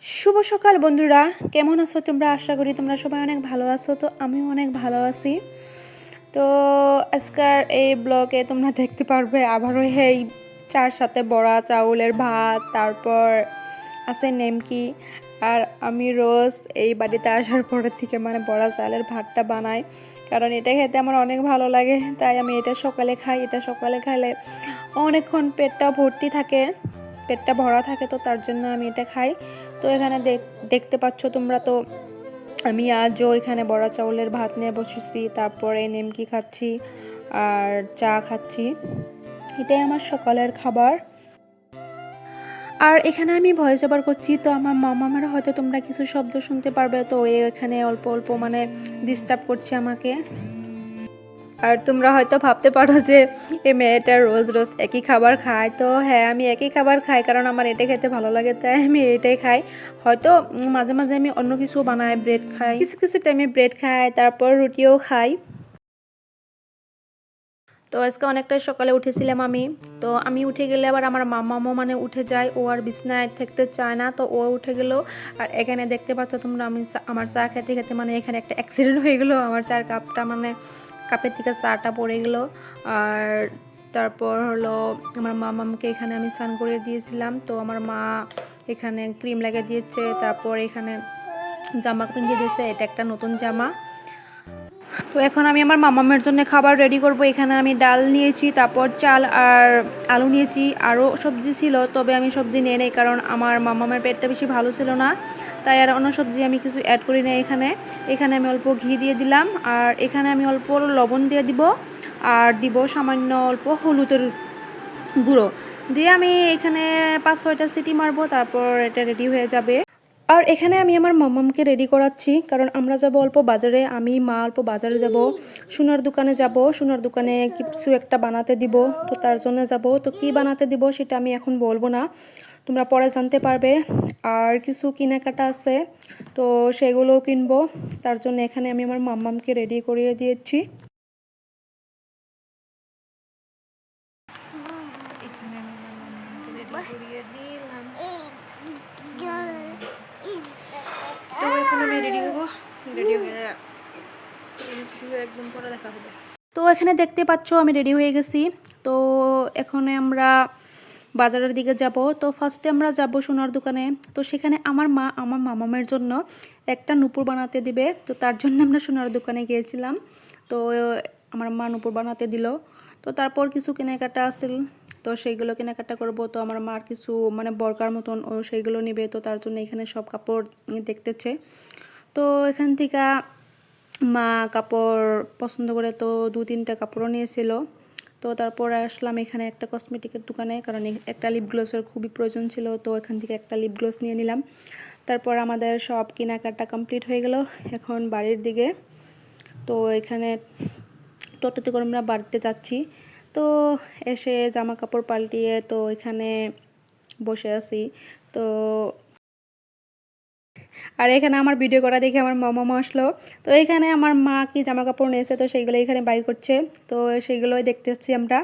শুভ সকাল বন্ধুরা, কেমন আছো তোমরা? আশা করি তোমরা সবাই অনেক ভালো আছো। তো আমিও অনেক ভালো আছি। তো আজকের এই ব্লগে তোমরা দেখতে পারবে আবারও এই চার সাথে বড়া চাউলের ভাত, তারপর আছে নেমকি। আর আমি রোজ এই বাড়িতে আসার পরের থেকে বড়া চাউলের ভাতটা বানাই, কারণ এটা খেতে আমার অনেক ভালো লাগে। তাই আমি এটা সকালে খাই। এটা সকালে খাইলে অনেকক্ষণ পেটটা ভর্তি থাকে, পেটটা ভরা থাকে, তো তার জন্য আমি এটা খাই। তো এখানে দেখতে পাচ্ছ তোমরা, তো আমি আজও এখানে বড়া চাউলের ভাত নিয়ে বসেছি, তারপরে নেমকি খাচ্ছি আর চা খাচ্ছি। এটাই আমার সকালের খাবার। আর এখানে আমি ভয়েস ওভার করছি, তো আমার মামারা হয়তো তোমরা কিছু শব্দ শুনতে পারবে, তো এখানে অল্প অল্প ডিস্টার্ব করছে আমাকে। আর তোমরা হয়তো ভাবতে পারো যে এই মেয়েটা রোজ রোজ একই খাবার খায়। তো হ্যাঁ, আমি একই খাবার খাই, কারণ আমার এটা খেতে ভালো লাগে, তাই আমি এটাই খাই। হয়তো মাঝে মাঝে আমি অন্য কিছু বানাই, ব্রেড খাই, কিছু কিছু টাইমে ব্রেড খাই, তারপর রুটিও খাই। তো আজকে অনেকটাই সকালে উঠেছিলাম আমি। তো আমি উঠে গেলে আবার আমার মামামও উঠে যায়, ও আর বিছনায় থাকতে চায় না, তো ও উঠে গেল। আর এখানে দেখতে পাচ্ছ তোমরা, আমি আমার চা খেতে খেতে এখানে একটা অ্যাক্সিডেন্ট হয়ে গেলো। আমার চার কাপটা কাপের থেকে চাটা পড়ে গেল। আর তারপর হলো আমার মামামকে এখানে আমি স্নান করে দিয়েছিলাম। তো আমার মা এখানে ক্রিম লাগিয়ে দিয়েছে, তারপর এখানে জামা পিঁধিয়ে দিয়েছে, এটা একটা নতুন জামা। তো এখন আমি আমার মামামের জন্য খাবার রেডি করব। এখানে আমি ডাল নিয়েছি, তারপর চাল আর আলু নিয়েছি, আরও সবজি ছিল, তবে আমি সবজি নিয়ে নেই, কারণ আমার মামামের পেটটা বেশি ভালো ছিল না, তাই আর অন্য সবজি আমি কিছু অ্যাড করি না। এখানে আমি অল্প ঘি দিয়ে দিলাম, আর এখানে আমি অল্প লবণ দিয়ে দিব, আর দিব সামান্য অল্প হলুদের গুঁড়ো দিয়ে আমি এখানে 5-6টা সিটি মারবো, তারপর এটা রেডি হয়ে যাবে। আর এখানে আমি আমার মামামকে রেডি করাচ্ছি, কারণ আমরা যাব অল্প বাজারে, আমি মা অল্প বাজারে যাব, সোনার দোকানে যাব, সোনার দোকানে কিছু একটা বানাতে দিব, তো তার জন্য যাব। তো কি বানাতে দিব সেটা আমি এখন বলবো না, তোমরা পরে জানতে পারবে। আর কিছু কেনাকাটা আছে, তো সেগুলোও কিনবো, তার জন্য এখানে আমি আমার মামামকে রেডি করিয়ে দিয়েছি। তো এখন আমি রেডি হবো, রেডি হয়ে একদম পরে দেখা হবে। তো এখানে দেখতে পাচ্ছ আমি রেডি হয়ে গেছি। তো এখন আমরা বাজারের দিকে যাব। তো ফার্স্টে আমরা যাব সোনার দোকানে। তো সেখানে আমার মা আমার মামামের জন্য একটা নূপুর বানাতে দিবে, তো তার জন্য আমরা সোনার দোকানে গিয়েছিলাম। তো আমার মা নূপুর বানাতে দিল। তো তারপর কিছু কেনাকাটা আসল, তো সেইগুলো কেনাকাটা করব। তো আমার মার কিছু বরকার মতন ও সেইগুলো নেবে, তো তার জন্য এখানে সব কাপড় দেখতেছে। তো এখান থেকে মা কাপড় পছন্দ করে, তো 2-3টা কাপড়ও নিয়েছিল। তো তারপর আসলাম এখানে একটা কসমেটিকের দোকানে, কারণ একটা লিপ গ্লসের খুবই প্রয়োজন ছিল, তো এখান থেকে একটা লিপ গ্লস নিয়ে নিলাম। তারপর আমাদের সব কেনাকাটা কমপ্লিট হয়ে গেল, এখন বাড়ির দিকে। তো এখানে টোটোতে করে আমরা বাড়িতে যাচ্ছি। তো এসে জামা কাপড় পাল্টিয়ে তো এখানে বসে আছি। তো আর এখানে আমার ভিডিও করা দেখে আমার মামা আসলো। তো এখানে আমার মা কি জামা কাপড় নিয়েছে, তো সেইগুলো এখানে বাইর করছে, তো সেইগুলোই দেখতেছি আমরা।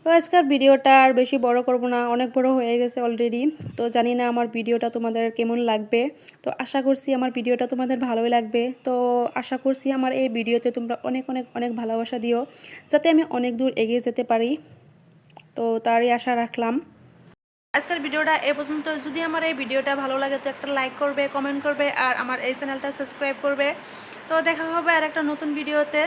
তো আজকের ভিডিওটা আর বেশি বড় করব না, অনেক বড় হয়ে গেছে অলরেডি। তো জানি না আমার ভিডিওটা তোমাদের কেমন লাগবে। তো আশা করছি আমার ভিডিওটা তোমাদের ভালোই লাগবে। তো আশা করছি আমার এই ভিডিওতে তোমরা অনেক অনেক অনেক ভালোবাসা দিও, যাতে আমি অনেক দূর এগিয়ে যেতে পারি। তো তারই আশা রাখলাম। আজকের ভিডিওটা এ পর্যন্ত। যদি আমার এই ভিডিওটা ভালো লাগে তো একটা লাইক করবে, কমেন্ট করবে, আর আমার এই চ্যানেলটা সাবস্ক্রাইব করবে। তো দেখা হবে আর একটা নতুন ভিডিওতে।